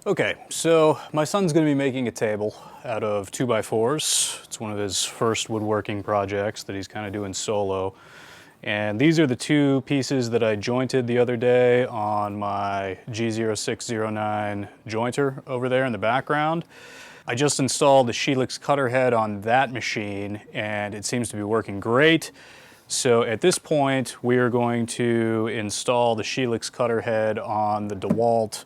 Okay, so my son's going to be making a table out of 2x4s. It's one of his first woodworking projects that he's kind of doing solo. And these are the two pieces that I jointed the other day on my G0609 jointer over there in the background. I just installed the Shelix cutter head on that machine and it seems to be working great. So at this point we are going to install the Shelix cutter head on the Dewalt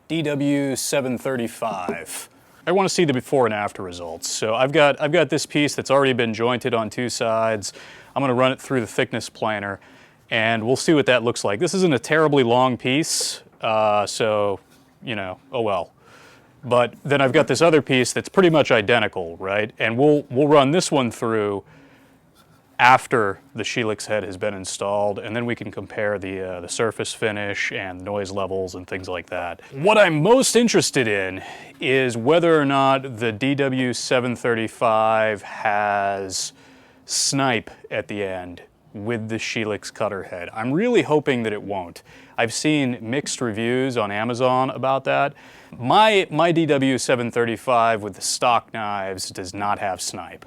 DW735. I want to see the before and after results. So I've got this piece that's already been jointed on two sides. I'm going to run it through the thickness planer and we'll see what that looks like. This isn't a terribly long piece, so, you know, oh well. But then I've got this other piece that's pretty much identical, right? And we'll run this one through after the Shelix head has been installed, and then we can compare the surface finish and noise levels and things like that. What I'm most interested in is whether or not the DW735 has snipe at the end with the Shelix cutter head. I'm really hoping that it won't. I've seen mixed reviews on Amazon about that. My DW735 with the stock knives does not have snipe.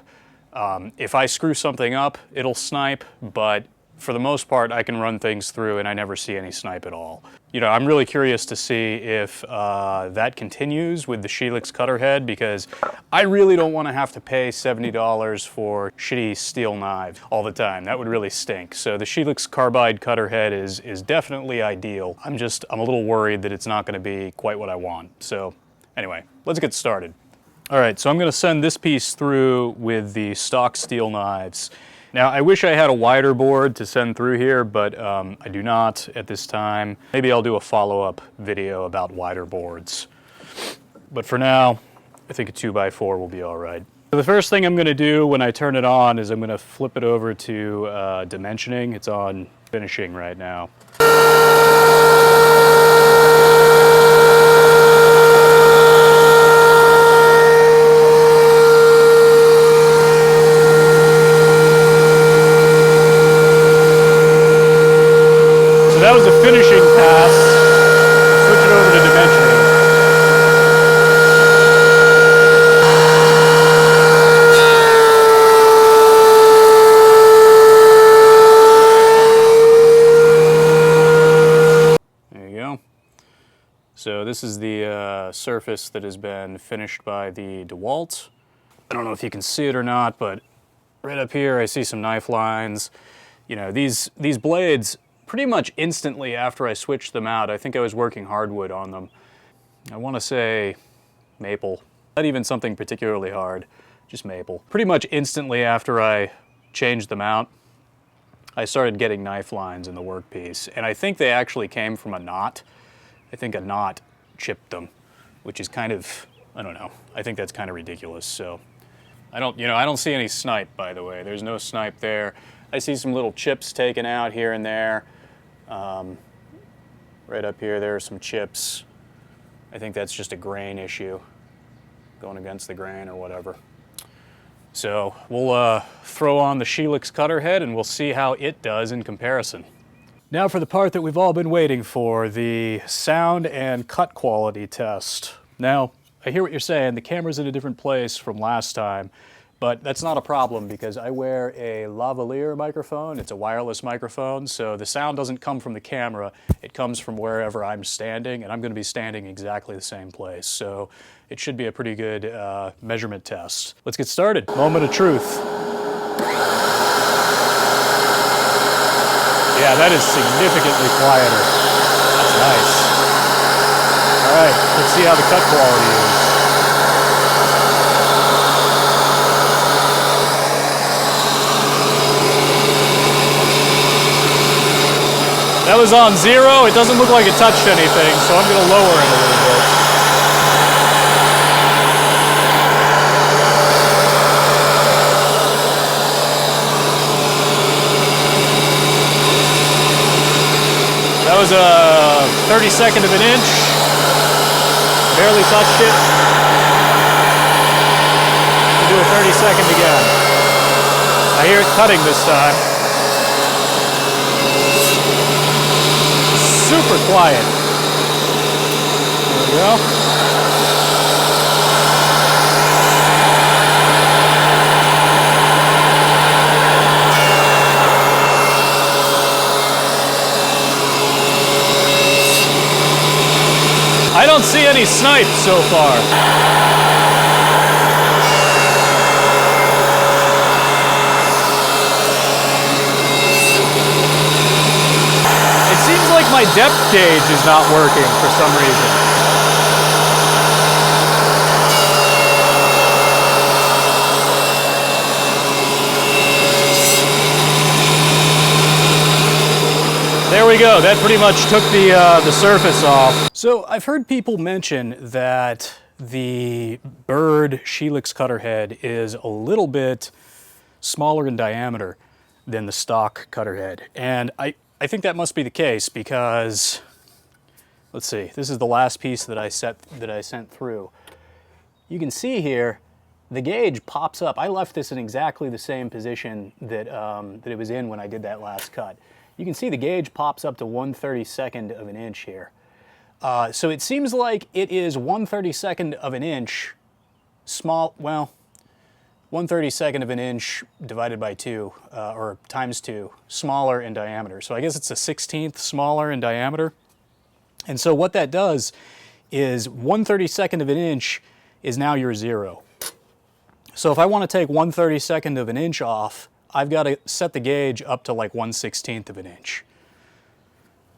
If I screw something up, it'll snipe, but for the most part, I can run things through and I never see any snipe at all. You know, I'm really curious to see if that continues with the Shelix cutter head, because I really don't want to have to pay $70 for shitty steel knives all the time. That would really stink. So the Shelix carbide cutter head is definitely ideal. I'm a little worried that it's not going to be quite what I want. So anyway, let's get started. All right, so I'm going to send this piece through with the stock steel knives. Now, I wish I had a wider board to send through here, but I do not at this time. Maybe I'll do a follow-up video about wider boards. But for now, I think a 2x4 will be all right. So the first thing I'm going to do when I turn it on is I'm going to flip it over to dimensioning. It's on finishing right now. That was a finishing pass. Switch it over to dimensioning. There you go. So this is the surface that has been finished by the Dewalt. I don't know if you can see it or not, but right up here I see some knife lines. You know, these blades, pretty much instantly after I switched them out, I think I was working hardwood on them. I want to say maple. Not even something particularly hard, just maple. Pretty much instantly after I changed them out, I started getting knife lines in the workpiece. And I think they actually came from a knot. I think a knot chipped them, which is kind of, I don't know. I think that's kind of ridiculous. So I don't see any snipe, by the way. There's no snipe there. I see some little chips taken out here and there. Right up here, there are some chips. I think that's just a grain issue, going against the grain or whatever. So we'll throw on the Shelix cutter head and we'll see how it does in comparison. Now for the part that we've all been waiting for, the sound and cut quality test. Now, I hear what you're saying, the camera's in a different place from last time, but that's not a problem because I wear a lavalier microphone. It's a wireless microphone, so the sound doesn't come from the camera. It comes from wherever I'm standing, and I'm going to be standing exactly the same place. So it should be a pretty good measurement test. Let's get started. Moment of truth. Yeah, that is significantly quieter. That's nice. All right, let's see how the cut quality is. That was on 0. It doesn't look like it touched anything, so I'm going to lower it a little bit. That was a 32nd of an inch. Barely touched it. We'll do a 32nd again. I hear it cutting this time. Super quiet. There we go. I don't see any snipe so far. It seems like my depth gauge is not working for some reason. There we go, that pretty much took the surface off. So I've heard people mention that the Bird Shelix cutter head is a little bit smaller in diameter than the stock cutter head. And I think that must be the case because, let's see, this is the last piece that I sent through. You can see here, the gauge pops up. I left this in exactly the same position that it was in when I did that last cut. You can see the gauge pops up to 1/32 of an inch here. So it seems like it is 1/32 of an inch small, well, 1/32 of an inch divided by 2, or times 2, smaller in diameter. So I guess it's a 1/16 smaller in diameter. And so what that does is 1/32 of an inch is now your 0. So if I want to take 1/32 of an inch off, I've got to set the gauge up to like 1/16 of an inch.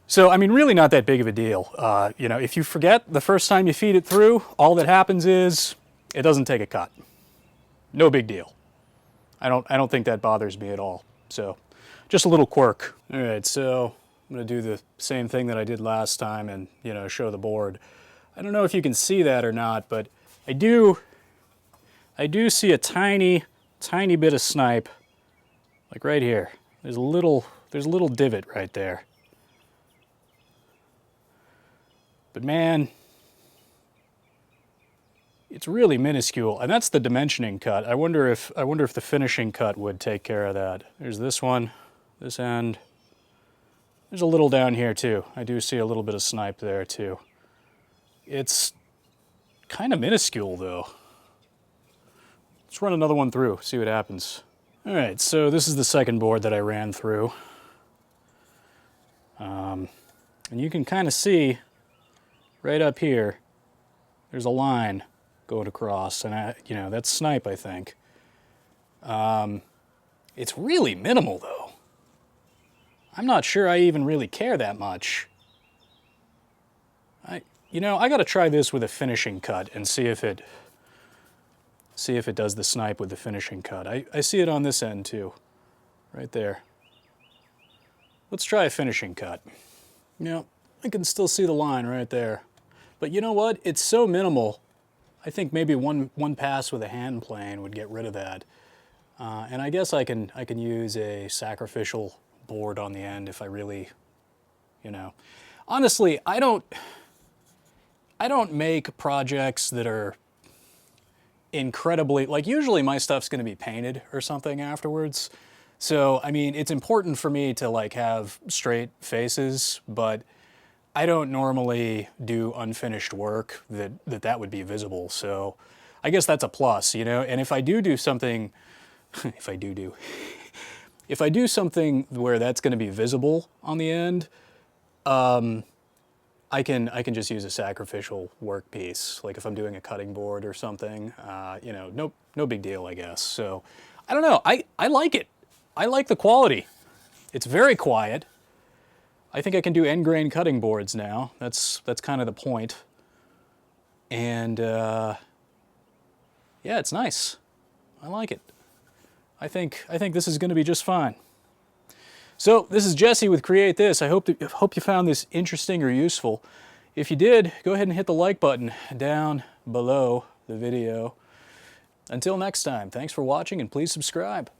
So, I mean, really not that big of a deal. You know, if you forget the first time you feed it through, all that happens is it doesn't take a cut. No big deal. I don't think that bothers me at all. So, just a little quirk. All right, so I'm going to do the same thing that I did last time and, you know, show the board. I don't know if you can see that or not, but I do see a tiny bit of snipe. Like right here, there's a little divot right there. But man, it's really minuscule, and that's the dimensioning cut. I wonder if the finishing cut would take care of that. There's this one, this end. There's a little down here too. I do see a little bit of snipe there too. It's kind of minuscule though. Let's run another one through, see what happens. All right, so this is the second board that I ran through. And you can kind of see right up here, there's a line going across, and you know, that's snipe, I think. It's really minimal though. I'm not sure I even really care that much. You know, I gotta try this with a finishing cut and see if it does the snipe with the finishing cut. I see it on this end too, right there. Let's try a finishing cut. You know, I can still see the line right there. But you know what? It's so minimal, I think maybe one pass with a hand plane would get rid of that. And I guess I can use a sacrificial board on the end if I really, you know. Honestly, I don't make projects that are incredibly, like usually my stuff's going to be painted or something afterwards. So, I mean, it's important for me to like have straight faces, but I don't normally do unfinished work that would be visible. So I guess that's a plus, you know, and if I do something, if I do something where that's going to be visible on the end, I can just use a sacrificial workpiece, like if I'm doing a cutting board or something, you know, no big deal, I guess. So, I don't know, I like it. I like the quality. It's very quiet. I think I can do end grain cutting boards now. That's kind of the point. And yeah, it's nice. I like it. I think this is going to be just fine. So this is Jesse with Create This. I hope you found this interesting or useful. If you did, go ahead and hit the like button down below the video. Until next time, thanks for watching and please subscribe.